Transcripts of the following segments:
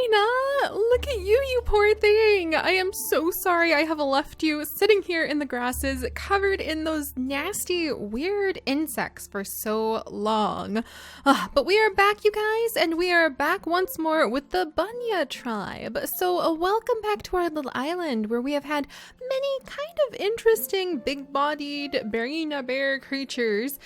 Bearyena, look at you, you poor thing. I am so sorry I have left you sitting here in the grasses covered in those nasty, weird insects for so long. But we are back, you guys, and we are back once more with the Bearyena tribe. So welcome back to our little island where we have had many kind of interesting big-bodied Bearyena bear creatures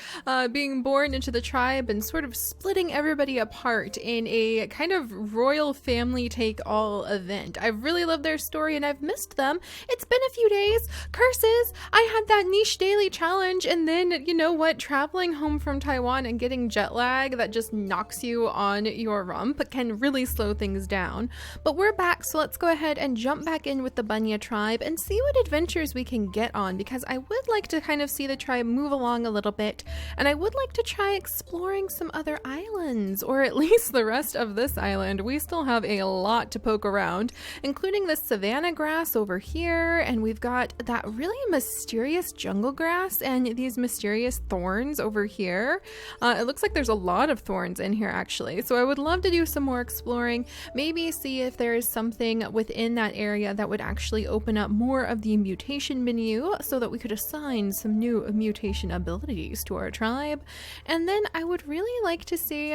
being born into the tribe and sort of splitting everybody apart in a kind of royal family take-all event. I've really loved their story and I've missed them. It's been a few days. Curses! I had that niche daily challenge, and then, you know what, traveling home from Taiwan and getting jet lag that just knocks you on your rump can really slow things down. But we're back, so let's go ahead and jump back in with the Bearyena tribe and see what adventures we can get on, because I would like to kind of see the tribe move along a little bit, and I would like to try exploring some other islands, or at least the rest of this island. We still have a lot to poke around, including the savanna grass over here, and we've got that really mysterious jungle grass and these mysterious thorns over here. It looks like there's a lot of thorns in here actually, so I would love to do some more exploring, maybe see if there is something within that area that would actually open up more of the mutation menu so that we could assign some new mutation abilities to our tribe. And then I would really like to see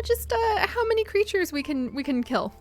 just how many creatures we can kill.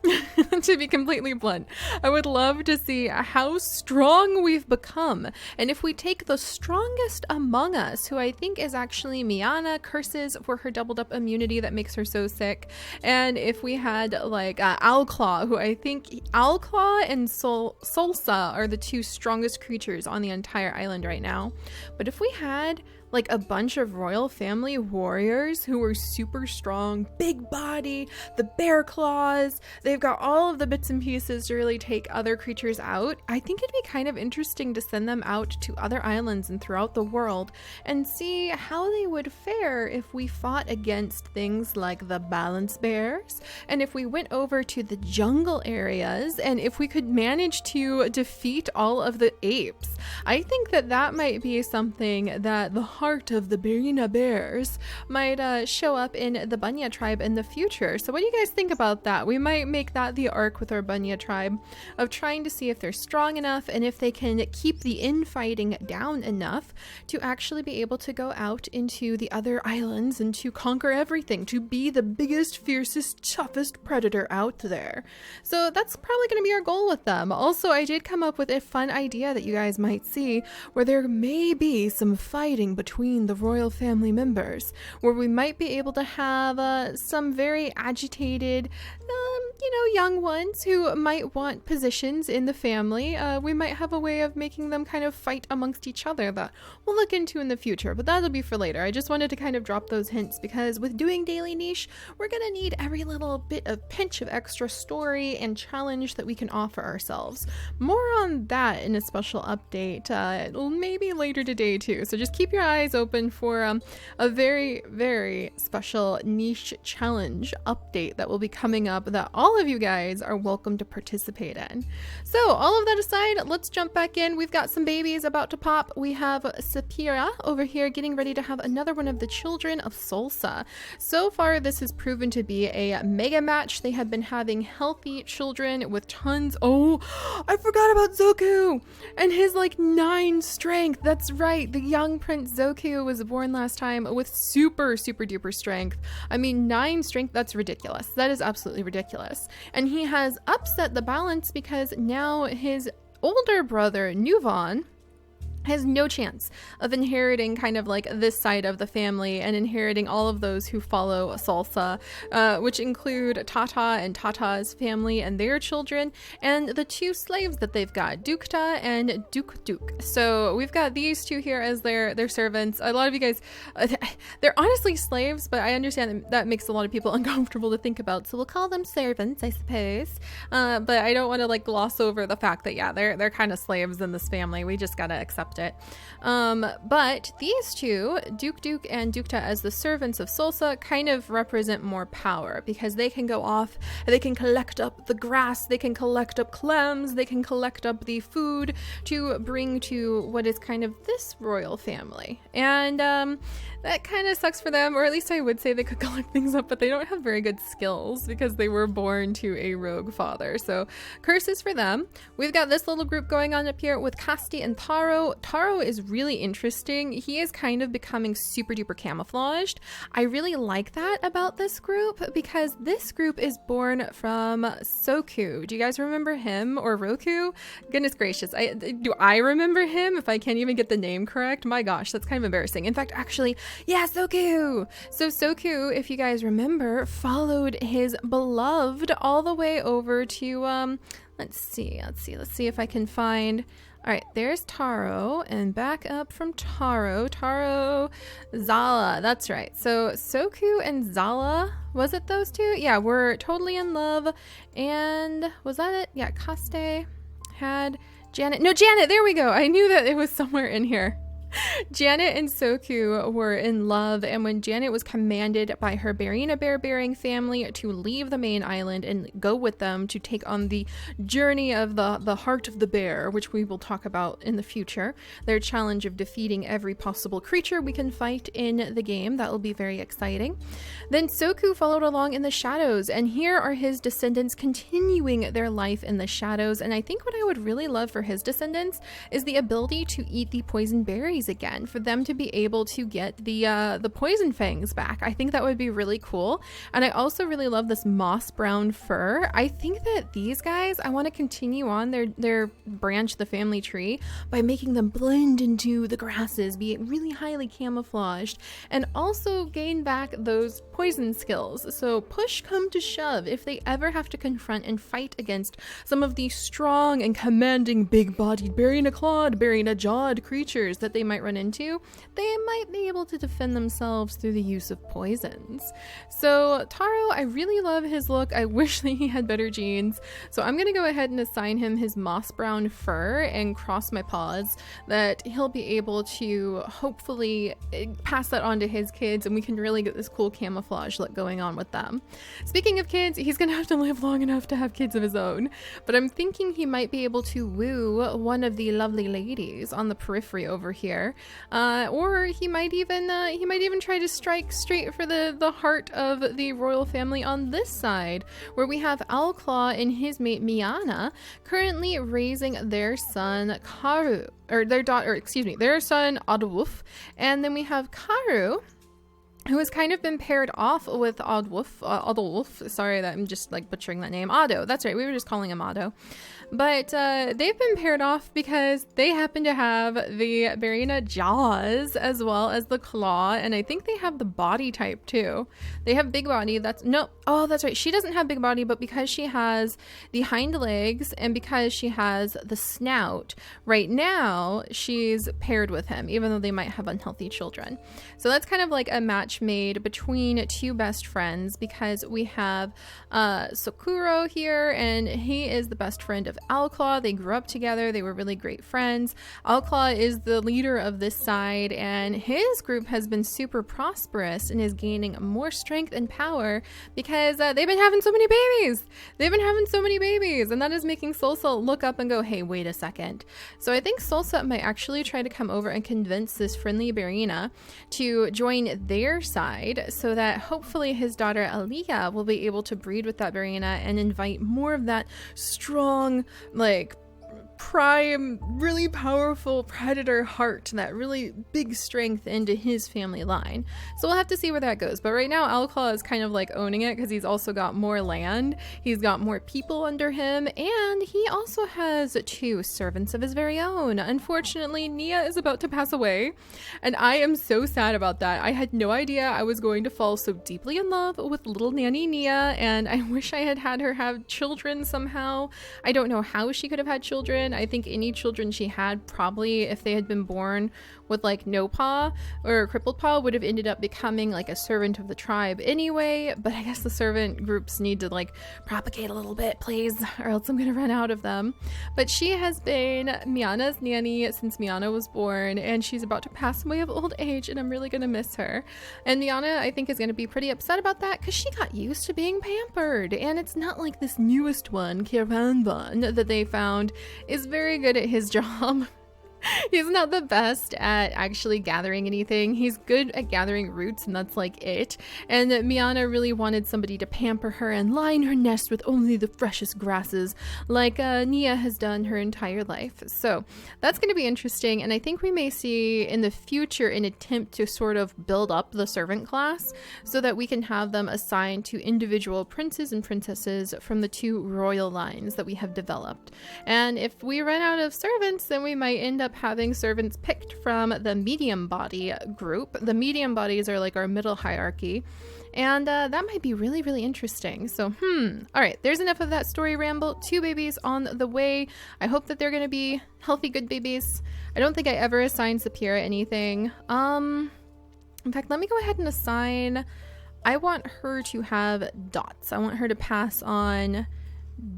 To be completely blunt, I would love to see how strong we've become, and if we take the strongest among us, who I think is actually Miana, curses for her doubled up immunity that makes her so sick, and if we had like Owlclaw, who I think Owlclaw and Salsa are the two strongest creatures on the entire island right now. But if we had like a bunch of royal family warriors who were super strong, big body, the bear claws, they've got all of the bits and pieces to really take other creatures out. I think it'd be kind of interesting to send them out to other islands and throughout the world and see how they would fare if we fought against things like the balance bears, and if we went over to the jungle areas, and if we could manage to defeat all of the apes. I think that might be something that the heart of the Bearyena bears might show up in the Bearyena tribe in the future. So what do you guys think about that? We might make that the arc with our Bearyena tribe of trying to see if they're strong enough and if they can keep the infighting down enough to actually be able to go out into the other islands and to conquer everything, to be the biggest, fiercest, toughest predator out there. So that's probably going to be our goal with them. Also, I did come up with a fun idea that you guys might see, where there may be some fighting between the royal family members, where we might be able to have some very agitated young ones who might want positions in the family. We might have a way of making them kind of fight amongst each other that we'll look into in the future, but that'll be for later. I just wanted to kind of drop those hints because with doing daily niche, we're gonna need every little bit of pinch of extra story and challenge that we can offer ourselves. More on that in a special update maybe later today too, so just keep your eyes open for a very, very special niche challenge update that will be coming up that all of you guys are welcome to participate in. So all of that aside, let's jump back in. We've got some babies about to pop. We have Sapira over here getting ready to have another one of the children of Salsa. So far this has proven to be a mega match. They have been having healthy children with tons. Oh, I forgot about Zoku and his like 9 strength. That's right, the young Prince Zoku was born last time with super duper strength. I mean, 9 strength, that's ridiculous. That is absolutely ridiculous. And he has upset the balance because now his older brother Nuvan has no chance of inheriting kind of like this side of the family and inheriting all of those who follow Salsa, which include Tata and Tata's family and their children, and the 2 slaves that they've got, Dukta and Duk. So we've got these 2 here as their servants. A lot of you guys, they're honestly slaves, but I understand that makes a lot of people uncomfortable to think about, so we'll call them servants, I suppose. But I don't want to like gloss over the fact that yeah, they're kind of slaves in this family. We just gotta accept loved it. But these two, Duke and Dukta, as the servants of Salsa, kind of represent more power because they can go off, they can collect up the grass, they can collect up clams, they can collect up the food to bring to what is kind of this royal family. And that kind of sucks for them, or at least I would say they could collect things up, but they don't have very good skills because they were born to a rogue father. So curses for them. We've got this little group going on up here with Casti and Taro. Taro is really interesting. He is kind of becoming super duper camouflaged. I really like that about this group because this group is born from Soku. Do you guys remember him, or Roku? Goodness gracious. Do I remember him if I can't even get the name correct? My gosh, that's kind of embarrassing. In fact, actually, yeah, Soku. So Soku, if you guys remember, followed his beloved all the way over to, let's see if I can find. All right, there's Taro, and back up from Taro, Zala, that's right. So Soku and Zala, was it those two? Yeah, were totally in love. And was that it? Yeah, Kaste had Janet. No, Janet, there we go. I knew that it was somewhere in here. Janet and Soku were in love, and when Janet was commanded by her Bearyena bear-bearing family to leave the main island and go with them to take on the journey of the heart of the bear, which we will talk about in the future, their challenge of defeating every possible creature we can fight in the game, that will be very exciting. Then Soku followed along in the shadows, and here are his descendants continuing their life in the shadows. And I think what I would really love for his descendants is the ability to eat the poison berries again, for them to be able to get the poison fangs back. I think that would be really cool. And I also really love this moss brown fur. I think that these guys, I want to continue on their branch, the family tree, by making them blend into the grasses, be really highly camouflaged, and also gain back those poison skills. So push come to shove, if they ever have to confront and fight against some of these strong and commanding big-bodied Bearyena clawed, Bearyena jawed creatures that they might run into, they might be able to defend themselves through the use of poisons. So Taro, I really love his look. I wish that he had better genes. So I'm going to go ahead and assign him his moss brown fur and cross my paws that he'll be able to hopefully pass that on to his kids, and we can really get this cool camouflage look going on with them. Speaking of kids, he's going to have to live long enough to have kids of his own, but I'm thinking he might be able to woo one of the lovely ladies on the periphery over here. Or he might even try to strike straight for the heart of the royal family on this side, where we have Owlclaw and his mate Miana currently raising their son Karu, or their son Adolf, and then we have Karu, who has kind of been paired off with Adolf. Sorry that I'm just like butchering that name. Ado, that's right, we were just calling him Ado. But they've been paired off because they happen to have the Bearyena jaws as well as the claw, and I think they have the body type too. They have big body. That's right. She doesn't have big body, but because she has the hind legs and because she has the snout, right now she's paired with him, even though they might have unhealthy children. So that's kind of like a match made between two best friends, because we have Sakuro here, and he is the best friend of Owlclaw. They grew up together. They were really great friends. Owlclaw is the leader of this side, and his group has been super prosperous and is gaining more strength and power because they've been having so many babies. And that is making Salsa look up and go, hey, wait a second. So I think Salsa might actually try to come over and convince this friendly Bearyena to join their side, so that hopefully his daughter Aliyah will be able to breed with that Bearyena and invite more of that strong, like prime, really powerful predator heart, that really big strength into his family line. So we'll have to see where that goes. But right now Owlclaw is kind of like owning it because he's also got more land, he's got more people under him, and he also has two servants of his very own. Unfortunately, Nia is about to pass away, and I am so sad about that. I had no idea I was going to fall so deeply in love with little nanny Nia, and I wish I had her have children somehow. I don't know how she could have had children children. I think any children she had, probably if they had been born with like no paw or a crippled paw, would have ended up becoming like a servant of the tribe anyway. But I guess the servant groups need to like propagate a little bit, please, or else I'm gonna run out of them. But she has been Miana's nanny since Miana was born, and she's about to pass away of old age, and I'm really gonna miss her. And Miana, I think, is gonna be pretty upset about that because she got used to being pampered, and it's not like this newest one, Kirvanvan, that they found is very good at his job. He's not the best at actually gathering anything. He's good at gathering roots, and that's like it. And Miana really wanted somebody to pamper her and line her nest with only the freshest grasses, like Nia has done her entire life. So that's going to be interesting, and I think we may see in the future an attempt to sort of build up the servant class so that we can have them assigned to individual princes and princesses from the 2 royal lines that we have developed. And if we run out of servants, then we might end up having servants picked from the medium body group. The medium bodies are like our middle hierarchy, and that might be really, really interesting. So all right, there's enough of that story ramble. 2 babies on the way. I hope that they're gonna be healthy, good babies. I don't think I ever assigned Sapira anything. In fact, let me go ahead and assign, I want her to have dots. I want her to pass on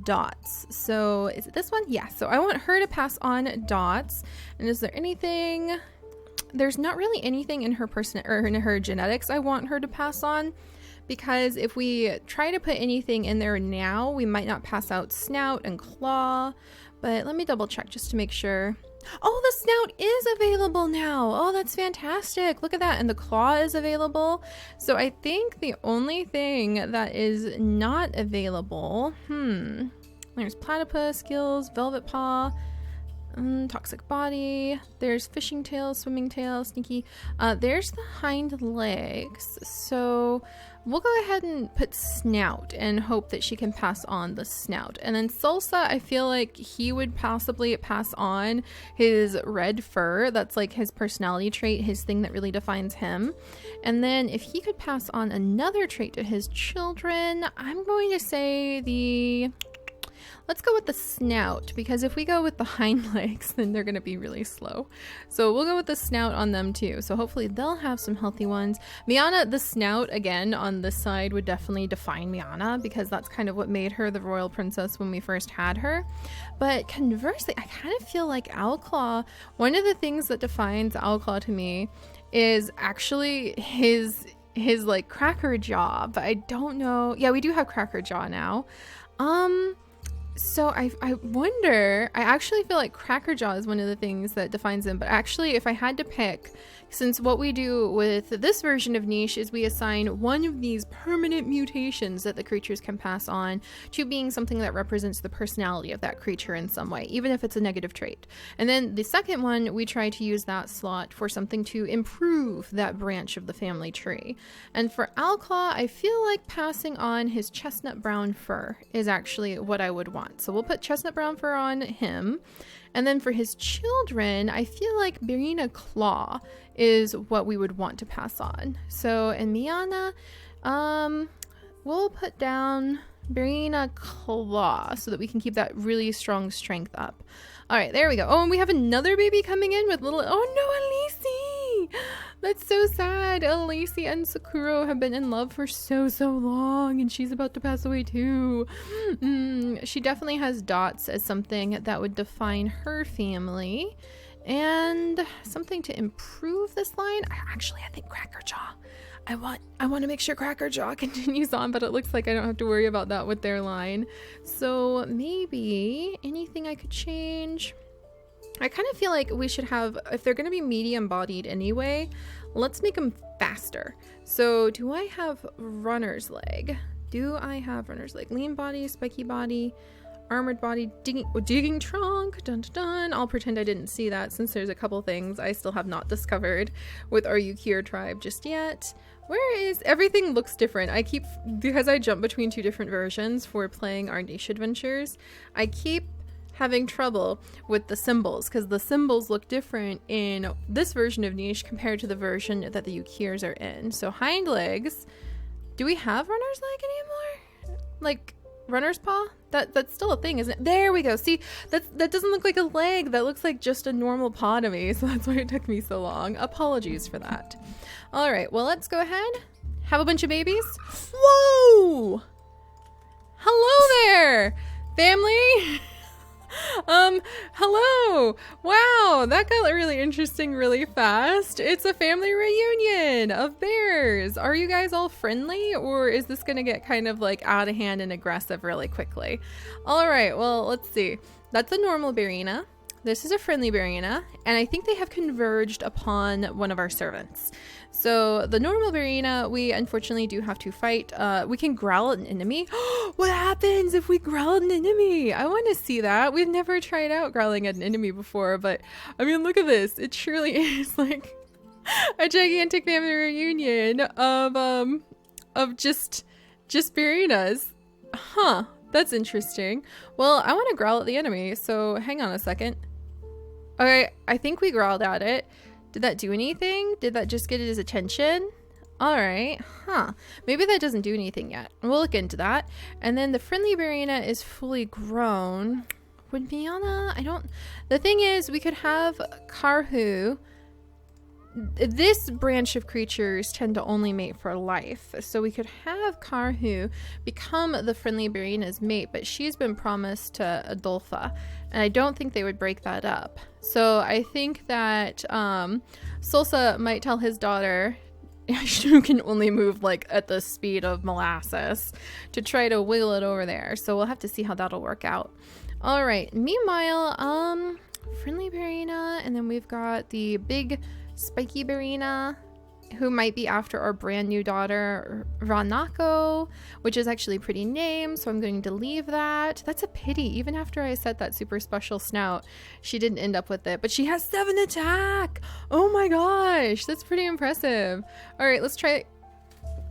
dots. So is it this one? Yeah, so I want her to pass on dots. And is there anything, there's not really anything in her person or in her genetics I want her to pass on, because if we try to put anything in there now, we might not pass out snout and claw. But let me double check just to make sure. Oh, the snout is available now. Oh, that's fantastic. Look at that. And the claw is available. So I think the only thing that is not available, there's platypus, gills, velvet paw, toxic body, there's fishing tail, swimming tail, sneaky. There's the hind legs. So we'll go ahead and put snout and hope that she can pass on the snout. And then Salsa, I feel like he would possibly pass on his red fur. That's like his personality trait, his thing that really defines him. And then if he could pass on another trait to his children, I'm going to say let's go with the snout, because if we go with the hind legs, then they're going to be really slow. So we'll go with the snout on them too. So hopefully they'll have some healthy ones. Miana, the snout, again, on this side would definitely define Miana, because that's kind of what made her the royal princess when we first had her. But conversely, I kind of feel like Owlclaw, one of the things that defines Owlclaw to me is actually his like cracker jaw. But I don't know. Yeah, we do have cracker jaw now. So I wonder, I actually feel like Crackerjaw is one of the things that defines him, but actually if I had to pick, since what we do with this version of Niche is we assign one of these permanent mutations that the creatures can pass on to being something that represents the personality of that creature in some way, even if it's a negative trait. And then the second one, we try to use that slot for something to improve that branch of the family tree. And for Owlclaw, I feel like passing on his chestnut brown fur is actually what I would want. So we'll put chestnut brown fur on him. And then for his children, I feel like Bearyena claw is what we would want to pass on. So in Miana, we'll put down Bearyena claw so that we can keep that really strong strength up. All right, there we go. Oh, and we have another baby coming in with little, oh no, Elise! That's so sad. Elise and Sakuro have been in love for so long, and she's about to pass away too. She definitely has dots as something that would define her family. And something to improve this line. I think Crackerjaw. I want to make sure Crackerjaw continues on, but it looks like I don't have to worry about that with their line. So maybe anything I could change. I kind of feel like we should have, if they're going to be medium bodied anyway, let's make them faster. So do I have runner's leg? Lean body, spiky body, armored body, digging trunk, dun dun dun. I'll pretend I didn't see that, since there's a couple things I still have not discovered with our Yukir tribe just yet. Where is everything? Looks different. Because I jump between 2 different versions for playing our niche adventures, I keep having trouble with the symbols, because the symbols look different in this version of niche compared to the version that the Yukirs are in. So hind legs, do we have runner's leg anymore? Like, runner's paw? That's still a thing, isn't it? There we go. See, that doesn't look like a leg. That looks like just a normal paw to me. So that's why it took me so long. Apologies for that. All right, well, let's go ahead. Have a bunch of babies. Whoa! Hello there, family. Hello. Wow, that got really interesting really fast. It's a family reunion of bears. Are you guys all friendly, or is this gonna get kind of like out of hand and aggressive really quickly? All right, well, let's see. That's a normal Bearyena. This is a friendly Bearyena, and I think they have converged upon one of our servants. So the normal Bearyena, we unfortunately do have to fight. We can growl at an enemy. What happens if we growl at an enemy? I want to see that. We've never tried out growling at an enemy before, but I mean, look at this. It surely is like a gigantic family reunion of just Bearyenas. Huh. That's interesting. Well, I want to growl at the enemy, so hang on a second. Okay, I think we growled at it. Did that do anything? Did that just get his attention? All right, huh. Maybe that doesn't do anything yet. We'll look into that. And then the friendly Bearyena is fully grown. Would Bearyena, the thing is, we could have Karhu. This branch of creatures tend to only mate for life, so we could have Karhu become the friendly Bearyena's mate, but she's been promised to Adolpha, and I don't think they would break that up. So I think that Salsa might tell his daughter, who can only move like at the speed of molasses, to try to wiggle it over there. So we'll have to see how that'll work out. All right, meanwhile, friendly Bearyena, and then we've got the big spiky Bearyena, who might be after our brand new daughter Ranako, which is actually a pretty name, so I'm going to leave that. That's a pity. Even after I set that super special snout, she didn't end up with it, but she has 7 attack. Oh my gosh, that's pretty impressive. All right, let's try.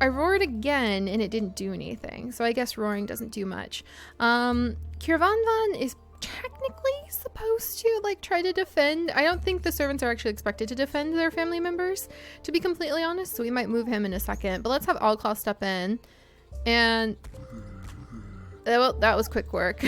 I roared again and it didn't do anything, so I guess roaring doesn't do much. Kirvanvan is technically supposed to like try to defend. I don't think the servants are actually expected to defend their family members, to be completely honest, so we might move him in a second. But let's have Owlclaw step in, and well, that was quick work.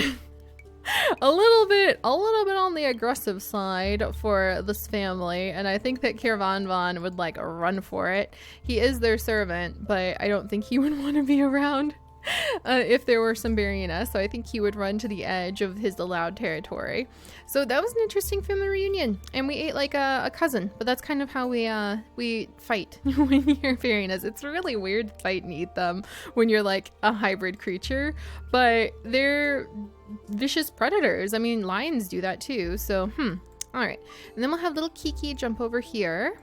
a little bit on the aggressive side for this family, and I think that Kirvanvan would like run for it. He is their servant, but I don't think he would want to be around if there were some Bearyena, so I think he would run to the edge of his allowed territory. So that was an interesting family reunion, and we ate like a cousin, but that's kind of how we fight when you're Bearyenas. It's really weird to fight and eat them when you're like a hybrid creature, but they're vicious predators. I mean, lions do that too, so all right. And then we'll have little Kiki jump over here.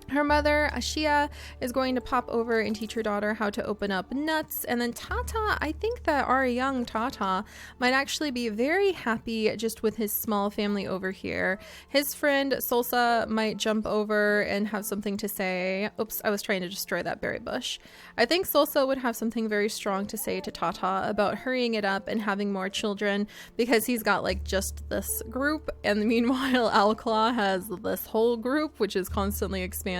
Her mother, Ashia, is going to pop over and teach her daughter how to open up nuts. And then Tata, I think that our young Tata might actually be very happy just with his small family over here. His friend Salsa might jump over and have something to say. Oops, I was trying to destroy that berry bush. I think Salsa would have something very strong to say to Tata about hurrying it up and having more children, because he's got like just this group, and meanwhile Owlclaw has this whole group which is constantly expanding.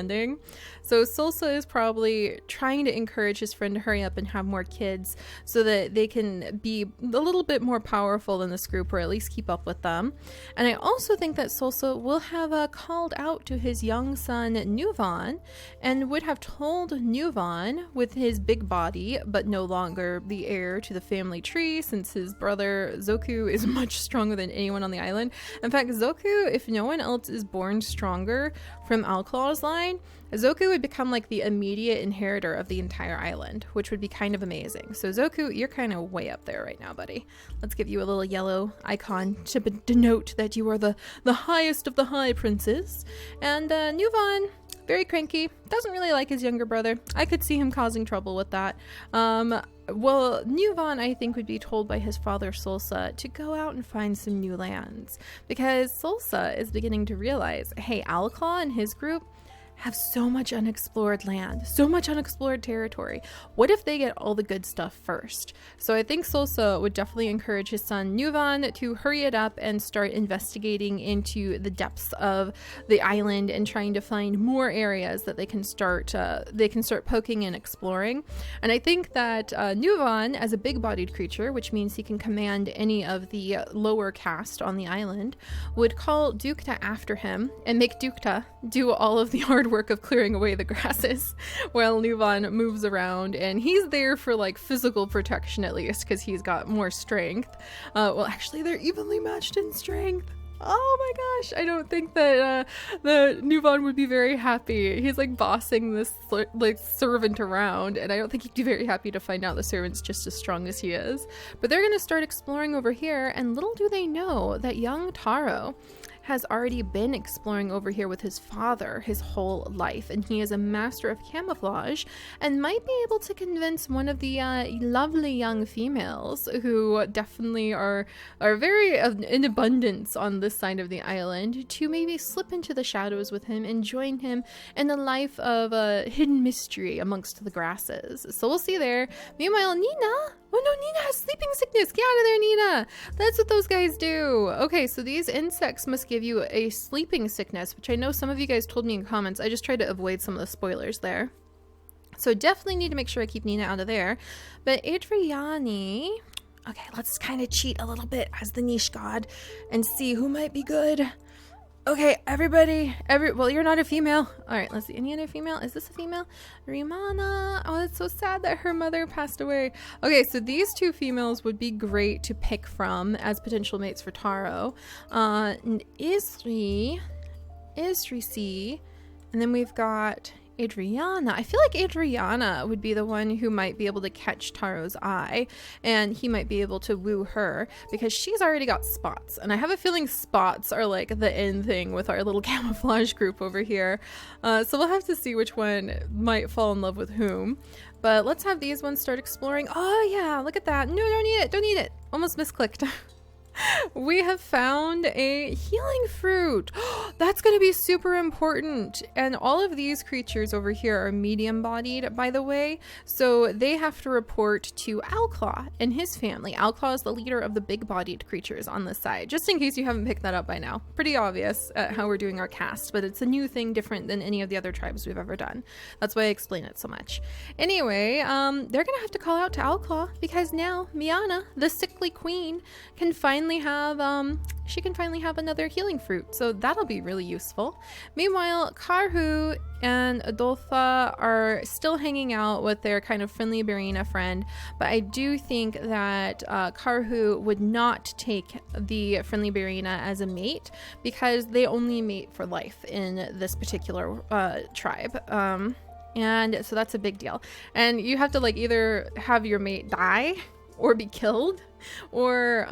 So Salsa is probably trying to encourage his friend to hurry up and have more kids so that they can be a little bit more powerful in this group, or at least keep up with them. And I also think that Salsa will have called out to his young son Nuvan, and would have told Nuvan, with his big body but no longer the heir to the family tree, since his brother Zoku is much stronger than anyone on the island. In fact, Zoku, if no one else is born stronger from Owlclaw's line, Zoku would become like the immediate inheritor of the entire island, which would be kind of amazing. So Zoku, you're kind of way up there right now, buddy. Let's give you a little yellow icon to denote that you are the highest of the high princes. And Nuvan, very cranky, doesn't really like his younger brother. I could see him causing trouble with that. Well, Nuvan, I think, would be told by his father Salsa to go out and find some new lands, because Salsa is beginning to realize, hey, Owlclaw and his group have so much unexplored land, so much unexplored territory. What if they get all the good stuff first? So I think Salsa would definitely encourage his son Nuvan to hurry it up and start investigating into the depths of the island and trying to find more areas that they can start poking and exploring. And I think that Nuvan, as a big-bodied creature, which means he can command any of the lower caste on the island, would call Dukta after him and make Dukta do all of the hard work of clearing away the grasses while Nuvan moves around, and he's there for like physical protection at least because he's got more strength. Well, actually they're evenly matched in strength. Oh my gosh, I don't think that the Nuvan would be very happy. He's like bossing this like servant around, and I don't think he'd be very happy to find out the servant's just as strong as he is. But they're gonna start exploring over here, and little do they know that young Taro has already been exploring over here with his father his whole life, and he is a master of camouflage and might be able to convince one of the lovely young females who definitely are very in abundance on this side of the island to maybe slip into the shadows with him and join him in a life of hidden mystery amongst the grasses. So we'll see there. Meanwhile, Nina! Oh no, Nina has sleeping sickness! Get out of there, Nina! That's what those guys do! Okay, so these insects must give you a sleeping sickness, which I know some of you guys told me in comments. I just tried to avoid some of the spoilers there. So definitely need to make sure I keep Nina out of there. But Bearyena... Okay, let's kind of cheat a little bit as the niche god and see who might be good. Okay, everybody, well, you're not a female. All right, let's see. Any other female? Is this a female? Rimana. Oh, it's so sad that her mother passed away. Okay, so these two females would be great to pick from as potential mates for Taro. And Isri C. And then we've got Bearyena. I feel like Bearyena would be the one who might be able to catch Taro's eye, and he might be able to woo her because she's already got spots, and I have a feeling spots are like the end thing with our little camouflage group over here. So we'll have to see which one might fall in love with whom. But let's have these ones start exploring. Oh yeah, look at that. No, don't eat it. Almost misclicked. We have found a healing fruit. That's going to be super important. And all of these creatures over here are medium bodied, by the way. So they have to report to Owlclaw and his family. Owlclaw is the leader of the big bodied creatures on this side, just in case you haven't picked that up by now. Pretty obvious how we're doing our cast, but it's a new thing different than any of the other tribes we've ever done. That's why I explain it so much. Anyway, they're going to have to call out to Owlclaw because now Miana, the sickly queen, can finally have another healing fruit, so that'll be really useful. Meanwhile, Karhu and Adolpha are still hanging out with their kind of friendly Bearyena friend, but I do think that Karhu would not take the friendly Bearyena as a mate because they only mate for life in this particular tribe. And so that's a big deal, and you have to like either have your mate die or be killed, or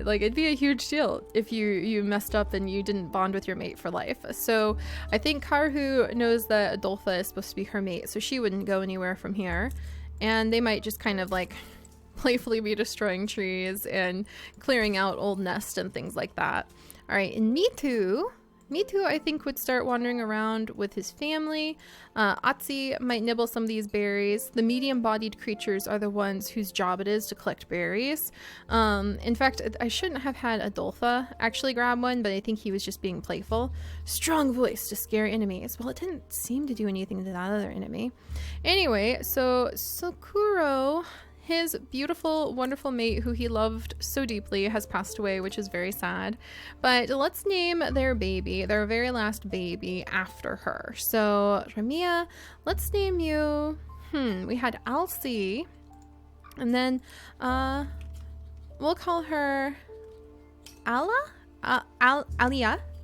like it'd be a huge deal if you messed up and you didn't bond with your mate for life. So I think Karhu knows that Adolpha is supposed to be her mate, so she wouldn't go anywhere from here, and they might just kind of like playfully be destroying trees and clearing out old nests and things like that. All right, and Mitu, I think, would start wandering around with his family. Atsi might nibble some of these berries. The medium-bodied creatures are the ones whose job it is to collect berries. In fact, I shouldn't have had Adolpha actually grab one, but I think he was just being playful. Strong voice to scare enemies. Well, it didn't seem to do anything to that other enemy. Anyway, so Sakuro, his beautiful, wonderful mate who he loved so deeply, has passed away, which is very sad. But let's name their baby, their very last baby, after her. So, Ramia, let's name you... we had Alcy. And then, we'll call her...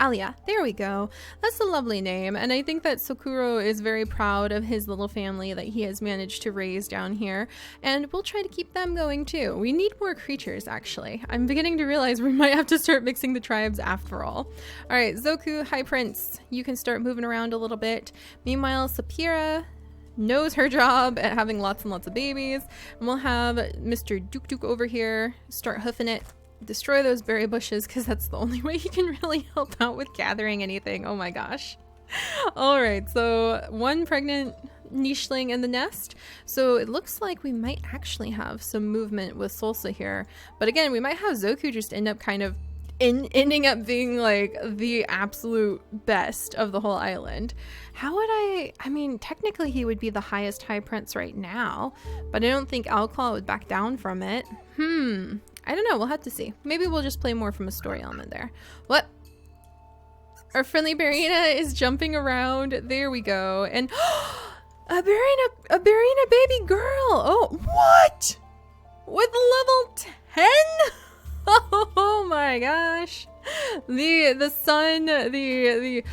Alia. There we go. That's a lovely name, and I think that Sakuro is very proud of his little family that he has managed to raise down here, and we'll try to keep them going too. We need more creatures, actually. I'm beginning to realize we might have to start mixing the tribes after all. All right, Zoku, High Prince, you can start moving around a little bit. Meanwhile, Sapira knows her job at having lots and lots of babies, and we'll have Mr. Duke over here start hoofing it. Destroy those berry bushes because that's the only way he can really help out with gathering anything. Oh my gosh. All right, so one pregnant nicheling in the nest. So it looks like we might actually have some movement with Salsa here. But again, we might have Zoku just end up kind of ending up being like the absolute best of the whole island. How would I mean, technically he would be the highest high prince right now, but I don't think Owlclaw would back down from it. I don't know, we'll have to see. Maybe we'll just play more from a story element there. What? Our friendly Bearyena is jumping around. There we go. And a Bearyena baby girl. Oh, what? With level 10? Oh my gosh. The son, the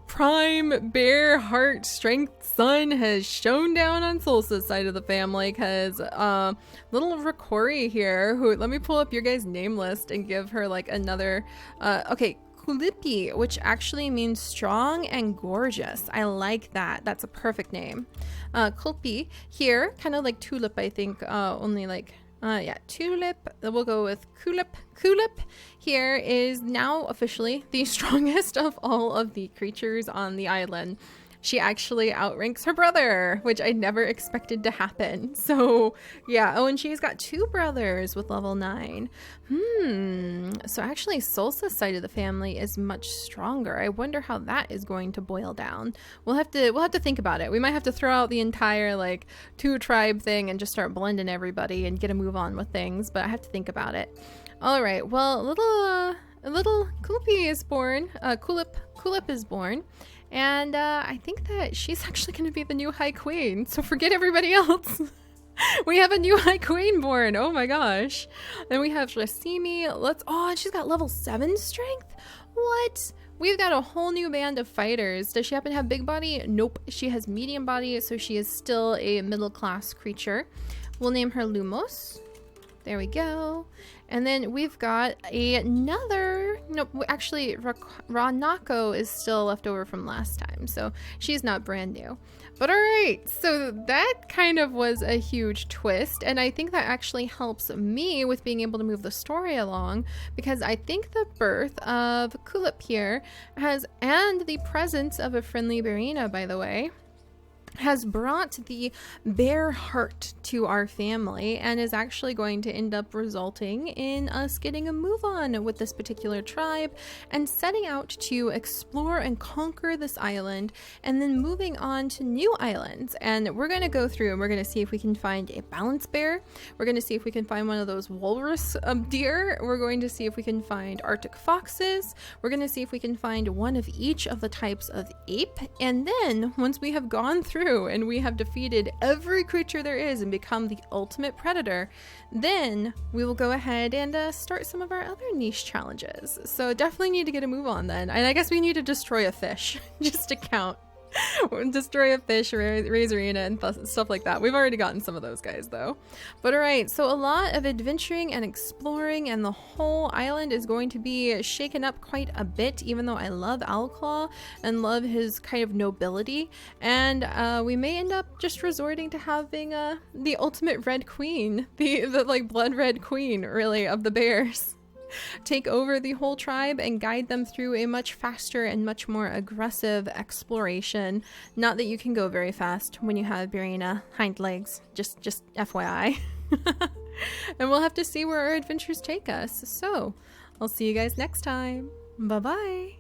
prime bear heart strength son has shown down on Salsa's side of the family, because little Rakori here, who, let me pull up your guys' name list and give her like another okay, Kulipi, which actually means strong and gorgeous. I like that. That's a perfect name. Kulpi here, kind of like tulip, I think, only like yeah, tulip. We'll go with Kulip. Kulip here is now officially the strongest of all of the creatures on the island. She actually outranks her brother, which I never expected to happen. So yeah. Oh, and she's got 2 brothers with level 9. So actually Salsa's side of the family is much stronger. I wonder how that is going to boil down. We'll have to think about it. We might have to throw out the entire like 2 tribe thing and just start blending everybody and get a move on with things, but I have to think about it. All right. Well, a little Kulipi is born. Kulip is born. And I think that she's actually going to be the new High Queen. So forget everybody else. We have a new High Queen born. Oh my gosh. Then we have Rasimi. Oh, and she's got level 7 strength. What? We've got a whole new band of fighters. Does she happen to have big body? Nope. She has medium body, so she is still a middle class creature. We'll name her Lumos. There we go. And then we've got actually Ranako is still left over from last time, so she's not brand new. But all right, so that kind of was a huge twist, and I think that actually helps me with being able to move the story along, because I think the birth of Kulip here and the presence of a friendly Bearyena, by the way, has brought the bear heart to our family and is actually going to end up resulting in us getting a move on with this particular tribe and setting out to explore and conquer this island, and then moving on to new islands. And we're going to go through and we're going to see if we can find a balance bear. We're going to see if we can find one of those walrus deer. We're going to see if we can find Arctic foxes. We're going to see if we can find one of each of the types of ape. And then once we have gone through and we have defeated every creature there is and become the ultimate predator, then we will go ahead and start some of our other niche challenges. So definitely need to get a move on then. And I guess we need to destroy a fish just to count. Destroy a fish, raise arena, and stuff like that. We've already gotten some of those guys though. But alright, so a lot of adventuring and exploring, and the whole island is going to be shaken up quite a bit, even though I love Owlclaw and love his kind of nobility. And we may end up just resorting to having the ultimate red queen, the like blood red queen really of the bears, take over the whole tribe and guide them through a much faster and much more aggressive exploration. Not that you can go very fast when you have Bearyena hind legs, just FYI. And we'll have to see where our adventures take us. So I'll see you guys next time. Bye bye.